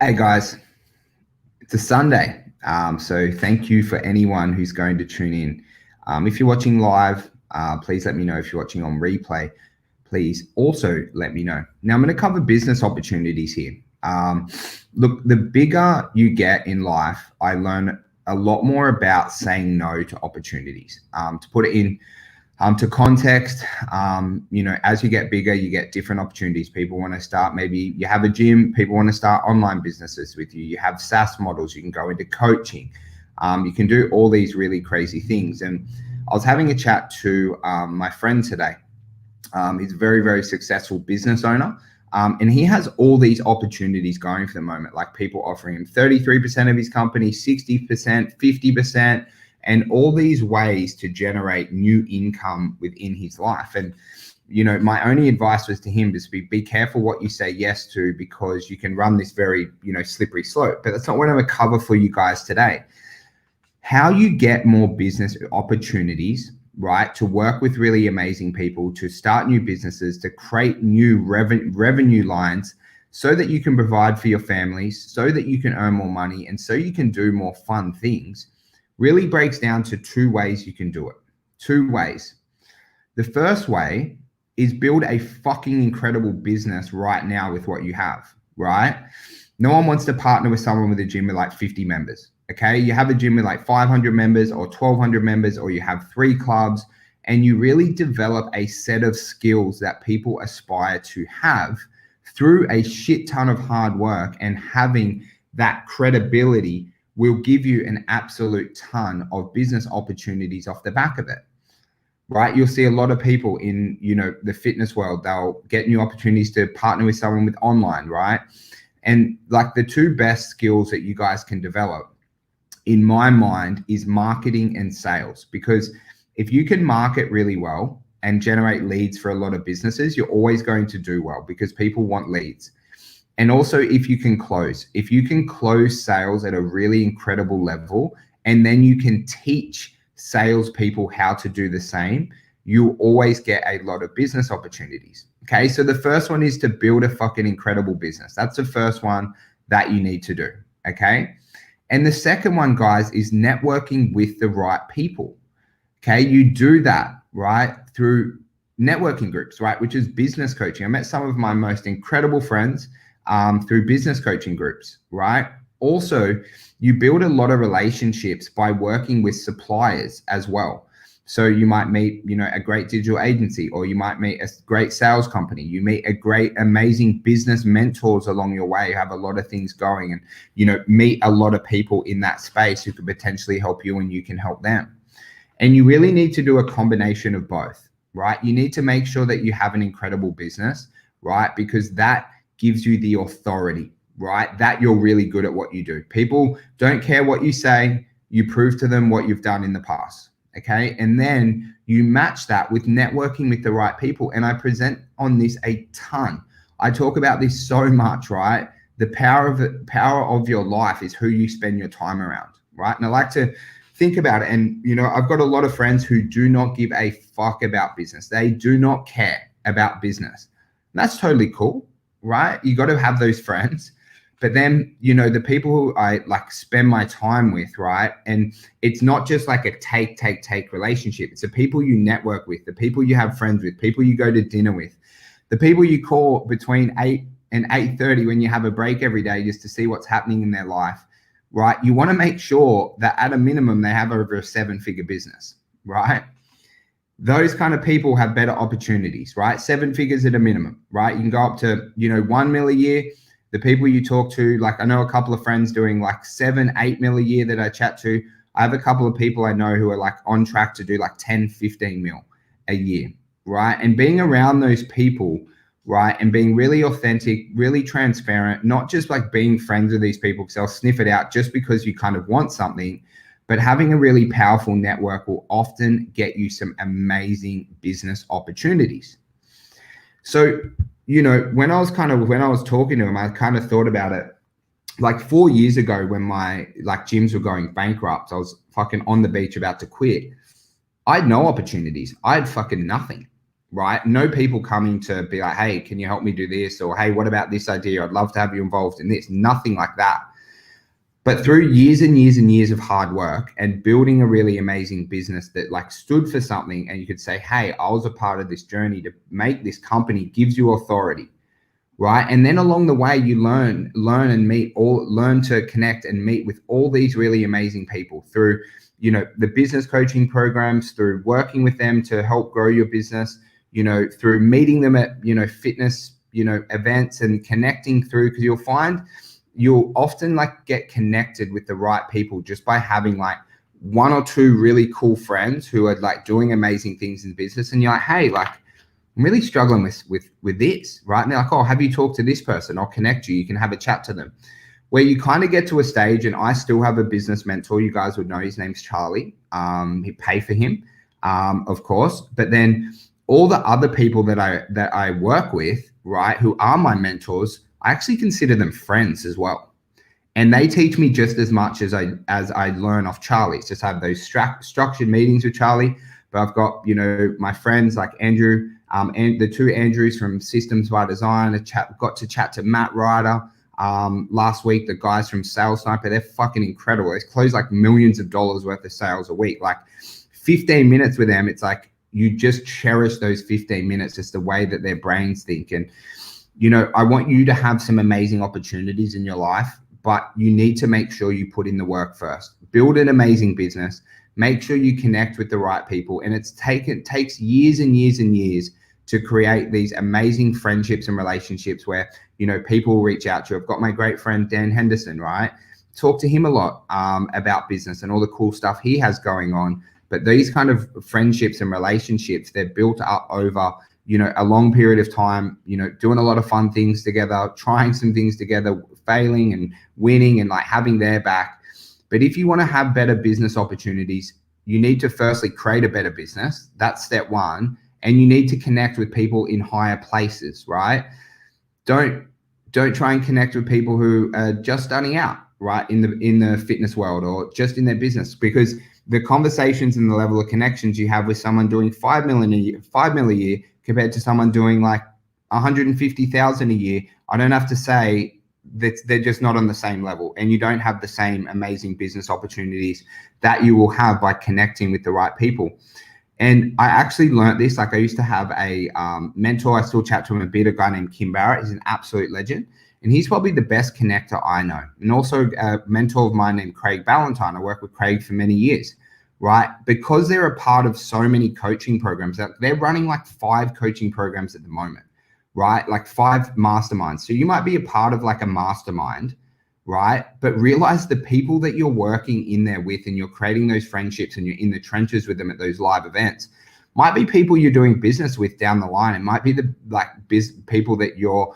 Hey guys, it's a Sunday. So thank you for anyone who's going to tune in. If you're watching live, please let me know. If you're watching on replay, please also let me know. Now I'm going to cover business opportunities here. Look, the bigger you get in life, I learn a lot more about saying no to opportunities. To put it in to context, as you get bigger, you get different opportunities. People want to start, maybe you have a gym, people want to start online businesses with you. You have SaaS models, you can go into coaching. You can do all these really crazy things. And I was having a chat to my friend today. He's a very, very successful business owner. And he has all these opportunities going for the moment, like people offering him 33% of his company, 60%, 50%, and all these ways to generate new income within his life. And, my only advice was to him is be careful what you say yes to, because you can run this very, slippery slope. But that's not what I'm going to cover for you guys today. How you get more business opportunities, right? To work with really amazing people, to start new businesses, to create new revenue lines so that you can provide for your families, so that you can earn more money, and so you can do more fun things, really breaks down to two ways you can do it. Two ways. The first way is build a fucking incredible business right now with what you have, right? No one wants to partner with someone with a gym with like 50 members, okay? You have a gym with like 500 members or 1,200 members, or you have 3 clubs, and you really develop a set of skills that people aspire to have through a shit ton of hard work, and having that credibility will give you an absolute ton of business opportunities off the back of it, right? You'll see a lot of people in, the fitness world, they'll get new opportunities to partner with someone with online, right? And like the two best skills that you guys can develop, in my mind, is marketing and sales. Because if you can market really well and generate leads for a lot of businesses, you're always going to do well, because people want leads. And also, if you can close sales at a really incredible level, and then you can teach salespeople how to do the same, you always get a lot of business opportunities. Okay, so the first one is to build a fucking incredible business. That's the first one that you need to do. Okay, and the second one, guys, is networking with the right people. Okay, you do that, right, through networking groups, right, which is business coaching. I met some of my most incredible friends through business coaching groups, right? Also, you build a lot of relationships by working with suppliers as well. So you might meet, a great digital agency, or you might meet a great sales company. You meet a great, amazing business mentors along your way who have a lot of things going, and, meet a lot of people in that space who could potentially help you, and you can help them. And you really need to do a combination of both, right? You need to make sure that you have an incredible business, right? Because that gives you the authority, right? That you're really good at what you do. People don't care what you say. You prove to them what you've done in the past, okay? And then you match that with networking with the right people. And I present on this a ton. I talk about this so much, right? The power of your life is who you spend your time around, right? And I like to think about it. And, I've got a lot of friends who do not give a fuck about business. They do not care about business. And that's totally cool, right? You got to have those friends. But then, the people who I like spend my time with, right? And it's not just like a take relationship. It's the people you network with, the people you have friends with, people you go to dinner with, the people you call between 8 and 8:30 when you have a break every day just to see what's happening in their life, right? You want to make sure that at a minimum, they have over a 7-figure business, right? Those kind of people have better opportunities, right? 7 figures at a minimum, right? You can go up to, 1 mil a year. The people you talk to, like I know a couple of friends doing like 7, 8 mil a year that I chat to. I have a couple of people I know who are like on track to do like 10, 15 mil a year, right? And being around those people, right? And being really authentic, really transparent, not just like being friends with these people because they'll sniff it out just because you kind of want something, but having a really powerful network will often get you some amazing business opportunities. So, when I was talking to him, I kind of thought about it. Like 4 years ago when my gyms were going bankrupt, I was fucking on the beach about to quit. I had no opportunities. I had fucking nothing, right? No people coming to be like, hey, can you help me do this? Or, hey, what about this idea? I'd love to have you involved in this. Nothing like that. But through years and years and years of hard work and building a really amazing business that like stood for something, and you could say, hey, I was a part of this journey to make this company, gives you authority, right? And then along the way, you learn to connect and meet with all these really amazing people through, the business coaching programs, through working with them to help grow your business, through meeting them at, fitness, events and connecting through, because you'll often like get connected with the right people just by having like one or two really cool friends who are like doing amazing things in business. And you're like, hey, like, I'm really struggling with this, right? And they're like, oh, have you talked to this person? I'll connect you. You can have a chat to them. Where you kind of get to a stage, and I still have a business mentor. You guys would know his name's Charlie. He pay for him, of course. But then all the other people that I work with, right, who are my mentors, I actually consider them friends as well. And they teach me just as much as I learn off Charlie. It's just have those structured meetings with Charlie. But I've got, my friends like Andrew, and the two Andrews from Systems by Design. Got to chat to Matt Ryder last week. The guys from Sales Sniper, they're fucking incredible. They close like millions of dollars worth of sales a week. Like 15 minutes with them, it's like you just cherish those 15 minutes, just the way that their brains think. And I want you to have some amazing opportunities in your life, but you need to make sure you put in the work first. Build an amazing business. Make sure you connect with the right people. And it takes years and years and years to create these amazing friendships and relationships where, people will reach out to you. I've got my great friend, Dan Henderson, right? Talk to him a lot about business and all the cool stuff he has going on. But these kind of friendships and relationships, they're built up over a long period of time, doing a lot of fun things together, trying some things together, failing and winning and like having their back. But if you want to have better business opportunities, you need to firstly create a better business. That's step one. And you need to connect with people in higher places, right? Don't try and connect with people who are just starting out, right, in the fitness world or just in their business, because the conversations and the level of connections you have with someone doing 5 million a year compared to someone doing like 150,000 a year, I don't have to say that they're just not on the same level, and you don't have the same amazing business opportunities that you will have by connecting with the right people. And I actually learned this. Like I used to have a mentor. I still chat to him a bit, a guy named Kim Barrett. He's an absolute legend. And he's probably the best connector I know. And also a mentor of mine named Craig Ballantyne. I worked with Craig for many years, right? Because they're a part of so many coaching programs. They're running like 5 coaching programs at the moment, right? Like 5 masterminds. So you might be a part of like a mastermind, right? But realize the people that you're working in there with, and you're creating those friendships and you're in the trenches with them at those live events, might be people you're doing business with down the line. It might be the like people that you're,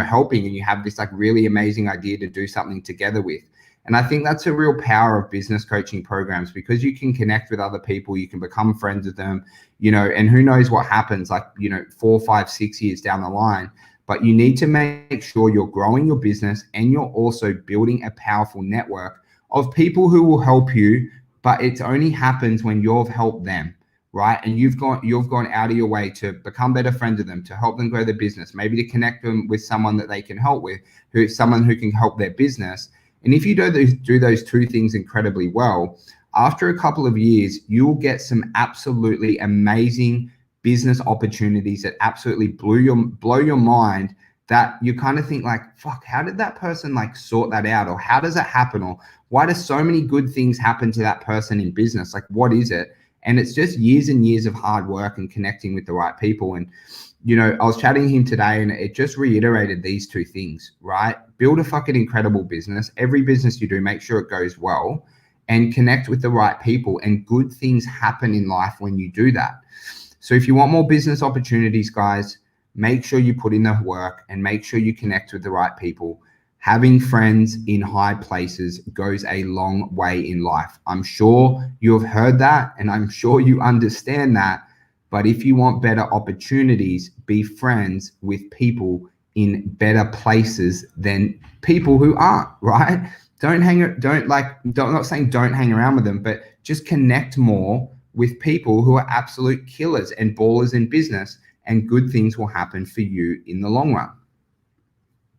helping, and you have this like really amazing idea to do something together with. And I think that's a real power of business coaching programs, because you can connect with other people, you can become friends with them, and who knows what happens like, 4, 5, 6 years down the line. But you need to make sure you're growing your business, and you're also building a powerful network of people who will help you, but it only happens when you've helped them. Right. And you've gone out of your way to become better friends with them, to help them grow their business, maybe to connect them with someone that they can help with, someone who can help their business. And if you do those 2 things incredibly well, after a couple of years, you will get some absolutely amazing business opportunities that absolutely blow your mind, that you kind of think like, fuck, how did that person like sort that out? Or how does that happen? Or why do so many good things happen to that person in business? Like, what is it? And it's just years and years of hard work and connecting with the right people. And, I was chatting to him today, and it just reiterated these 2 things, right? Build a fucking incredible business. Every business you do, make sure it goes well, and connect with the right people. And good things happen in life when you do that. So if you want more business opportunities, guys, make sure you put in the work and make sure you connect with the right people. Having friends in high places goes a long way in life. I'm sure you have heard that, and I'm sure you understand that. But if you want better opportunities, be friends with people in better places than people who aren't, right? I'm not saying don't hang around with them, but just connect more with people who are absolute killers and ballers in business, and good things will happen for you in the long run.